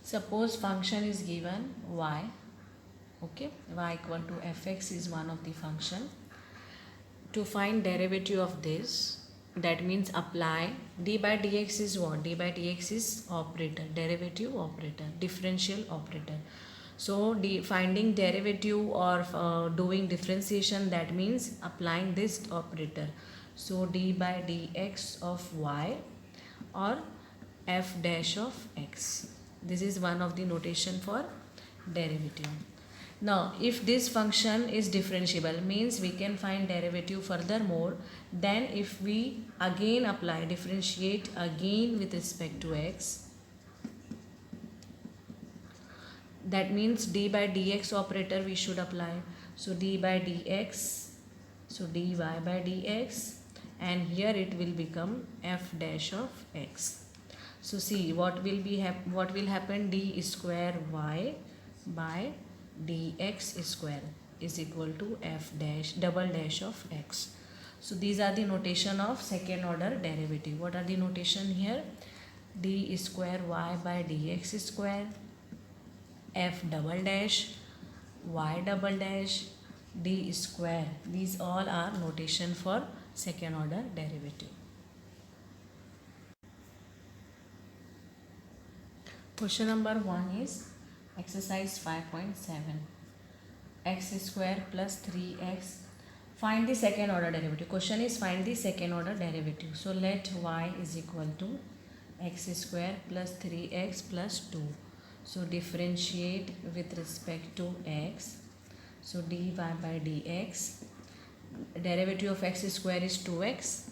Suppose function is given y, okay, y equal to fx is one of the function. To find derivative of this, that means apply d by dx is what? D by dx is operator, derivative operator, differential operator. So finding derivative or doing differentiation, that means applying this operator. So d by dx of y or f dash of x. This is one of the notation for derivative. Now, if this function is differentiable, means we can find derivative furthermore. Then if we again apply differentiate again with respect to x, that means d by dx operator we should apply. So d by dx, so dy by dx, and here it will become f dash of x. So see what will happen, d square y by dx square is equal to f dash double dash of x. So these are the notation of second order derivative. What are the notation here? D square y by dx square, f double dash, y double dash, d square. These all are notation for second order derivative. Question number 1 is exercise 5.7. X square plus 3x. Find the second order derivative. Question is find the second order derivative. So let y is equal to x square plus 3x plus 2. So differentiate with respect to x. So dy by dx. Derivative of x square is 2x.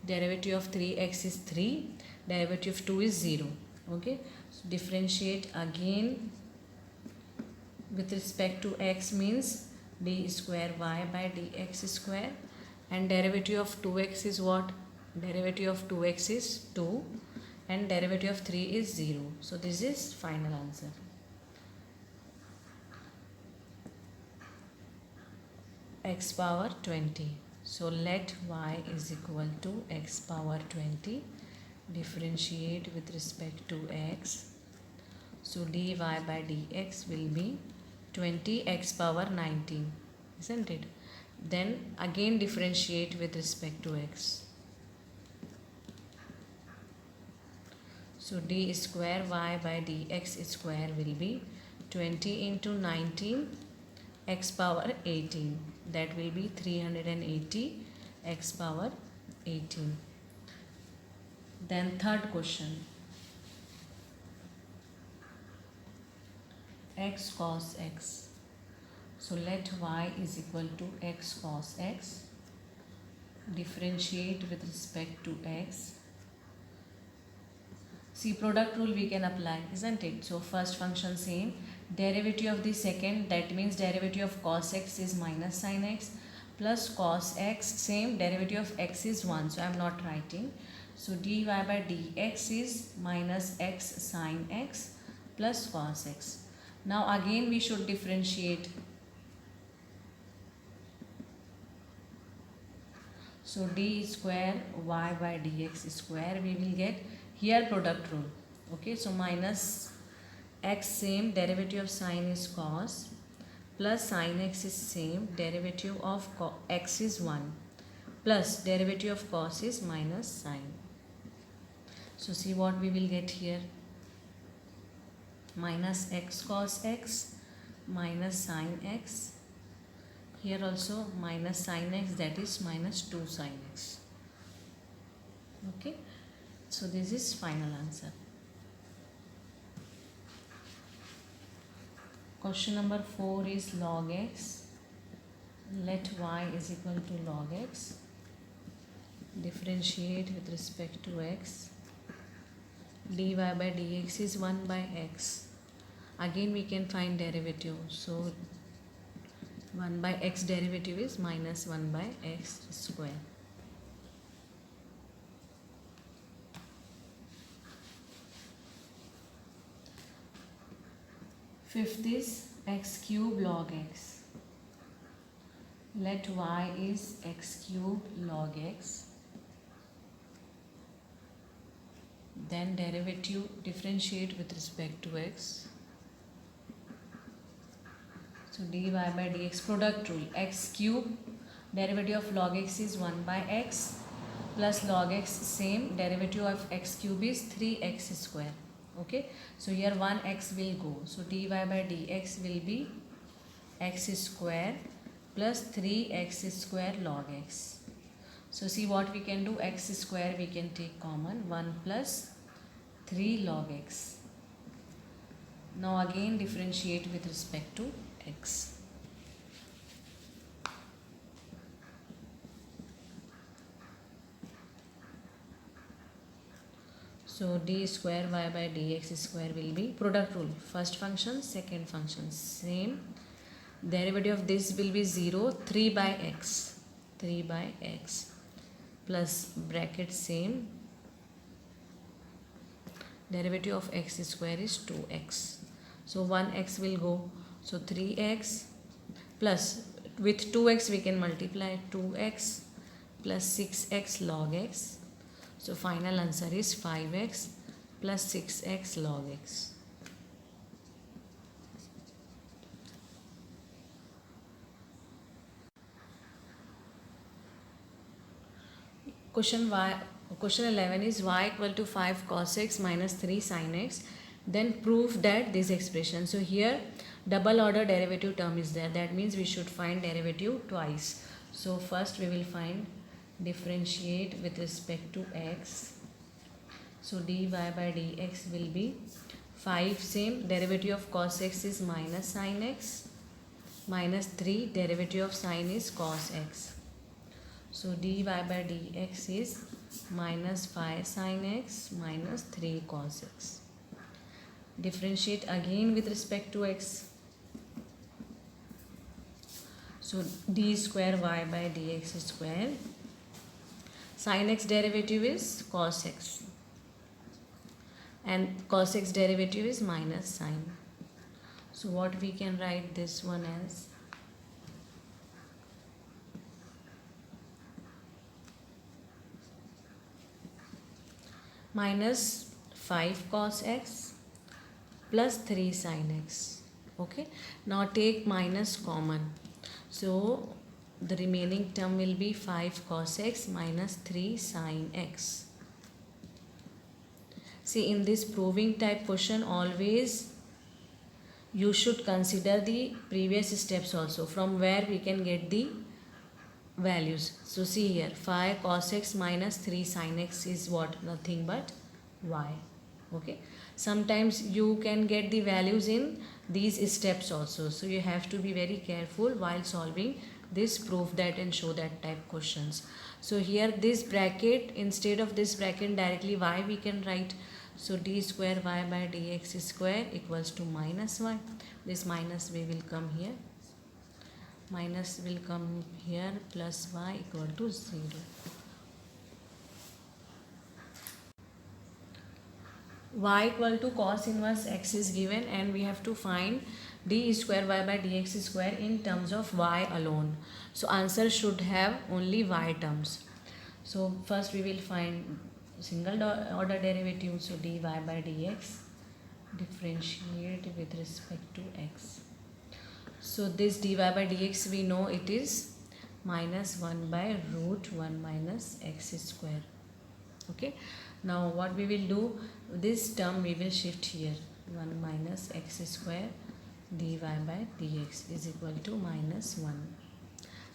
Derivative of 3x is 3. Derivative of 2 is 0. Okay. So differentiate again with respect to x means d square y by dx square, and derivative of 2x is what? Derivative of 2x is 2 and derivative of 3 is 0. So this is final answer. X power 20. So let y is equal to x power 20. Differentiate with respect to x. So dy by dx will be 20 x power 19, isn't it? Then again differentiate with respect to x. So d square y by dx square will be 20 into 19 x power 18. That will be 380 x power 18. Then third question. X cos x. So let y is equal to x cos x. Differentiate with respect to x. See, product rule we can apply, isn't it? So first function same. Derivative of the second, that means derivative of cos x is minus sin x, plus cos x same, derivative of x is 1. So I am not writing. So dy by dx is minus x sin x plus cos x. Now again we should differentiate. So d square y by dx square we will get here product rule. Okay, so minus x same, derivative of sin is cos, plus sin x is same, derivative of x is 1, plus derivative of cos is minus sin. So see what we will get here. Minus x cos x minus sin x. Here also minus sin x, that is minus 2 sin x. Okay. So this is final answer. Question number 4 is log x. Let y is equal to log x. Differentiate with respect to x. dy by dx is 1 by x. Again we can find derivative. So 1 by x derivative is minus 1 by x square. Fifth is x cube log x. Let y is x cube log x. then derivative differentiate with respect to x. So dy by dx, product rule, x cube, derivative of log x is 1 by x plus log x, same, derivative of x cube is 3x square. Okay, so here 1x will go, so dy by dx will be x square plus 3x square log x. So see what we can do, x square we can take common, 1 plus 3 log x. Now again differentiate with respect to x. So d square y by dx square will be product rule, first function, second function, same. Derivative of this will be 0, 3 by x plus bracket same. Derivative of x square is 2x. So 1x will go. So 3x plus, with 2x we can multiply, 2x plus 6x log x. So final answer is 5x plus 6x log x. Question 11 is y equal to 5 cos x minus 3 sin x. Then prove that this expression. So here double order derivative term is there. That means we should find derivative twice. So first we will find differentiate with respect to x. So dy by dx will be 5, same, derivative of cos x is minus sin x, minus 3, derivative of sin is cos x. So dy by dx is minus 5 sin x minus 3 cos x. Differentiate again with respect to x. So d square y by dx square. Sin x derivative is cos x. And cos x derivative is minus sin. So what we can write this one as? Minus 5 cos x plus 3 sin x. Okay, now take minus common. So the remaining term will be 5 cos x minus 3 sin x. See, in this proving type question, always you should consider the previous steps also, from where we can get the values. So see here, 5 cos x minus 3 sin x is what? Nothing but y. Okay, sometimes you can get the values in these steps also, so you have to be very careful while solving this prove that and show that type questions. So here this bracket, instead of this bracket directly y we can write. So d square y by dx square equals to minus y. This minus way will come here, minus will come here, plus y equal to 0. Y equal to cos inverse x is given, and we have to find d square y by dx square in terms of y alone. So answer should have only y terms. So first we will find single order derivative. So dy by dx, differentiate with respect to x. So this dy by dx we know it is minus 1 by root 1 minus x square. Okay, now what we will do, this term we will shift here, 1 minus x square dy by dx is equal to minus 1.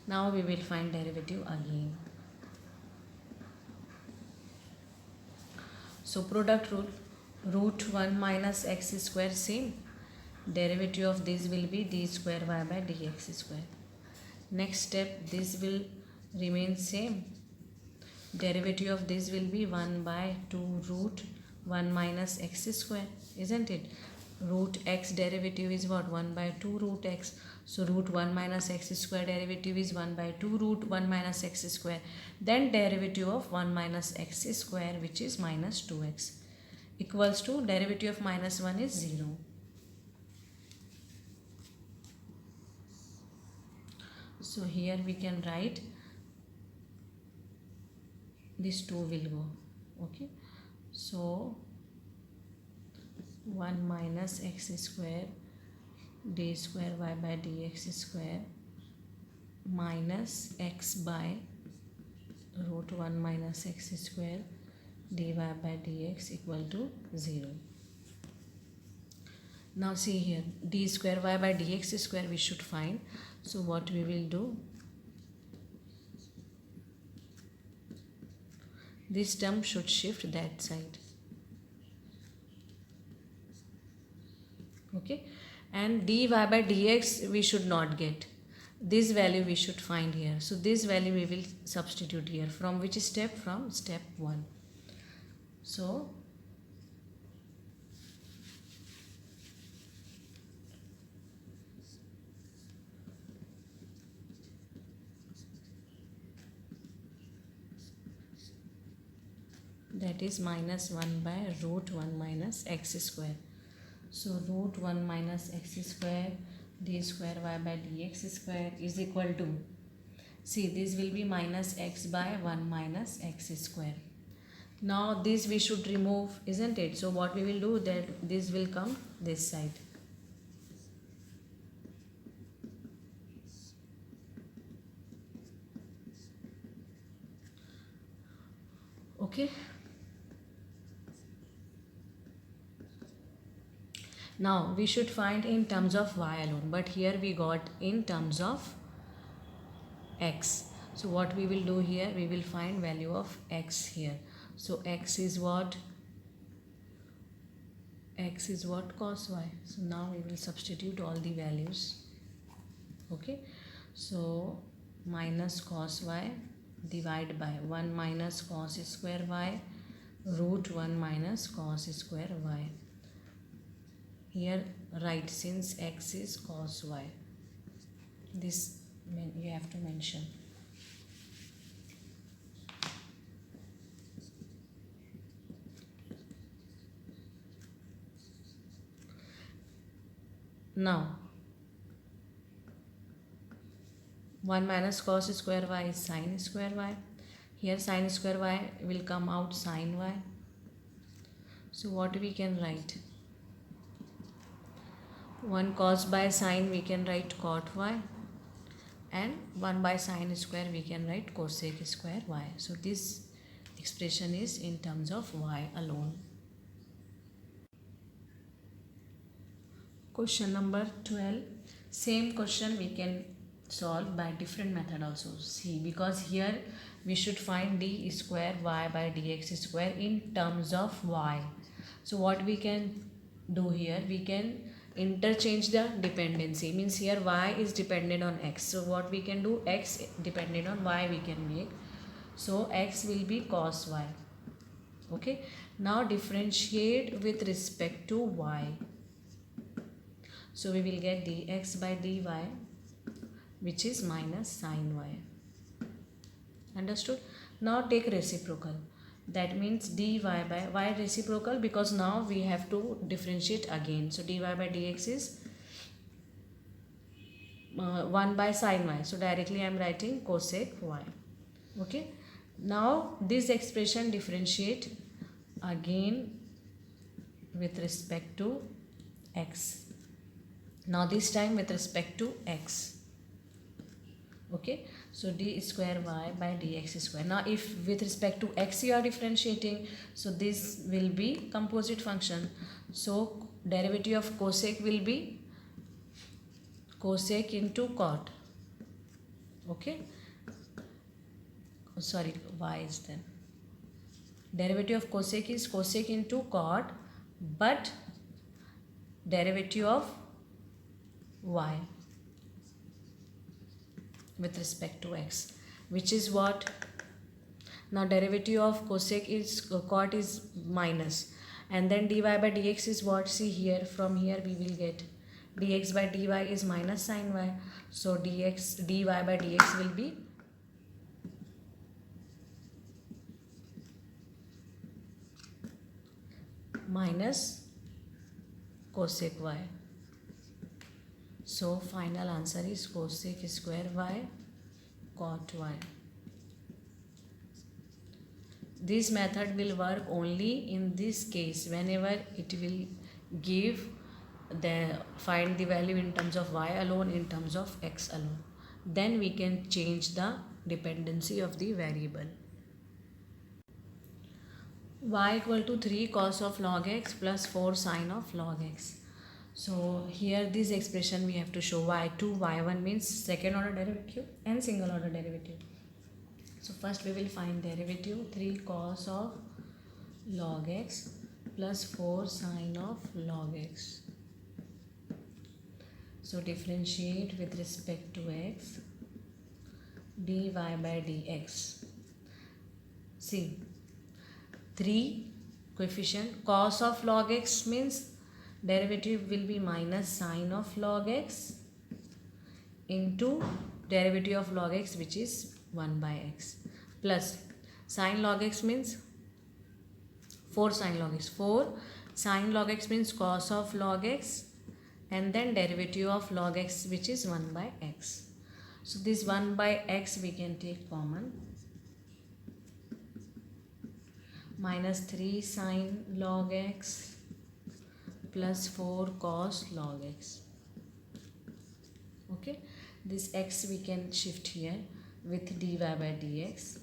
Now we will find derivative again. So product rule, root 1 minus x square, same, derivative of this will be d square y by dx square. Next step, this will remain same, derivative of this will be 1 by 2 root 1 minus x square, isn't it? Root x derivative is what? 1 by 2 root x. So root 1 minus x square derivative is 1 by 2 root 1 minus x square. Then derivative of 1 minus x square, which is minus 2x, equals to derivative of minus 1 is 0. So here we can write this 2 will go. Okay, So 1 minus x square d square y by dx square minus x by root 1 minus x square dy by dx equal to 0. Now see here, d square y by dx square we should find. So what we will do, this term should shift that side. Okay, and dy by dx we should not get. This value we should find here. So this value we will substitute here. From which step? From step 1. So that is minus 1 by root 1 minus x square. So root 1 minus x square d square y by dx square is equal to, see, this will be minus x by 1 minus x square. Now this we should remove, isn't it? So what we will do, that this will come this side. Okay. Now we should find in terms of y alone, but here we got in terms of x. So what we will do here, we will find value of x here. So x is what? X is what? Cos y. So now we will substitute all the values. Okay. So minus cos y divided by 1 minus cos square y root 1 minus cos square y. Here write, since x is cos y, this you have to mention. Now 1 minus cos square y is sin square y. Here sin square y will come out sin y. So what we can write? 1 cos by sin we can write cot y, and 1 by sin square we can write cosec square y. So this expression is in terms of y alone. Question number 12. Same question we can solve by different method also. See, because here we should find d square y by dx square in terms of y. So what we can do here, we can interchange the dependency. Means here y is dependent on x. So what we can do, x dependent on y we can make. So x will be cos y. Okay. Now differentiate with respect to y. So we will get dx by dy, which is minus sin y. Understood? Now take reciprocal. That means dy by, why reciprocal? Because now we have to differentiate again. So dy by dx is 1 by sin y. So directly I am writing cosec y. Okay. Now this expression differentiate again with respect to x. Now this time with respect to x. Okay. So d square y by dx square. Now if with respect to x you are differentiating, so this will be composite function. So derivative of cosec will be cosec into cot. Okay. Sorry, y is then. Derivative of cosec is cosec into cot, but derivative of y with respect to x, which is what? Now derivative of cosec is cot is minus, and then dy by dx is what? See here, from here we will get dx by dy is minus sin y. So dy by dx will be minus cosec y. So final answer is cosec square y cot y. this method will work only in this case whenever it will give the find the value in terms of y alone, in terms of x alone. Then we can change the dependency of the variable. Y equal to 3 cos of log x plus 4 sin of log x. So here this expression we have to show y2, y1 means second order derivative and single order derivative. So first we will find derivative 3 cos of log x plus 4 sin of log x. So differentiate with respect to x, dy by dx. See, 3 coefficient cos of log x means derivative will be minus sin of log x into derivative of log x, which is 1 by x, plus sin log x means 4 sin log x. 4 sin log x means cos of log x and then derivative of log x, which is 1 by x. So this 1 by x we can take common, minus 3 sin log x plus 4 cos log x. Okay, this x we can shift here with dy by dx.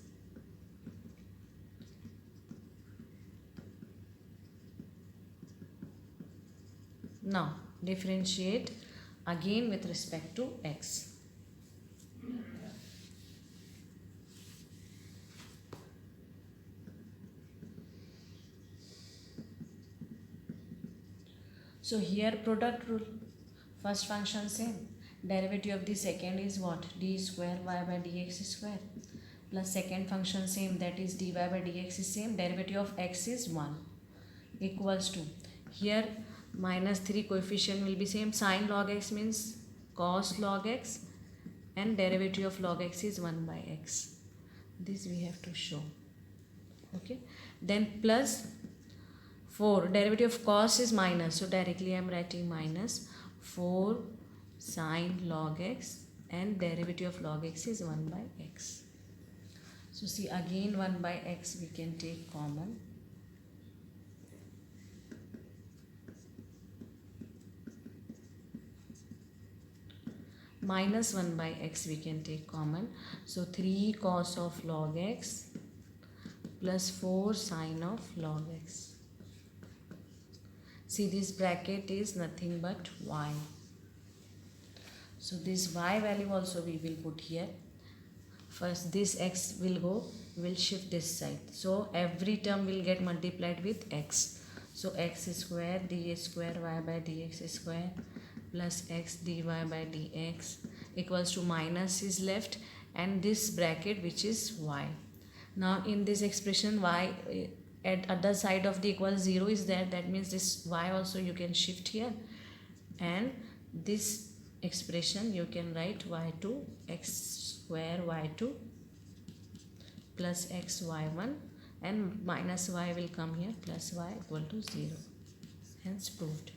Now differentiate again with respect to x. So here product rule, first function same, derivative of the second is what, d square y by dx square, plus second function same, that is dy by dx is same, derivative of x is 1, equals to, here minus 3 coefficient will be same, sin log x means cos log x and derivative of log x is 1 by x. This we have to show. Okay, then plus 4, derivative of cos is minus, so directly I am writing minus 4 sin log x and derivative of log x is 1 by x. So see, again 1 by x we can take common, minus 1 by x we can take common, so 3 cos of log x plus 4 sin of log x. See, this bracket is nothing but y. So this y value also we will put here. First this x will go, will shift this side. So every term will get multiplied with x. So x square d square y by dx square plus x dy by dx equals to minus is left and this bracket which is y. Now in this expression y at other side of the equal 0 is there, that means this y also you can shift here and this expression you can write y2 x square y2 plus x y1 and minus y will come here plus y equal to 0, hence proved.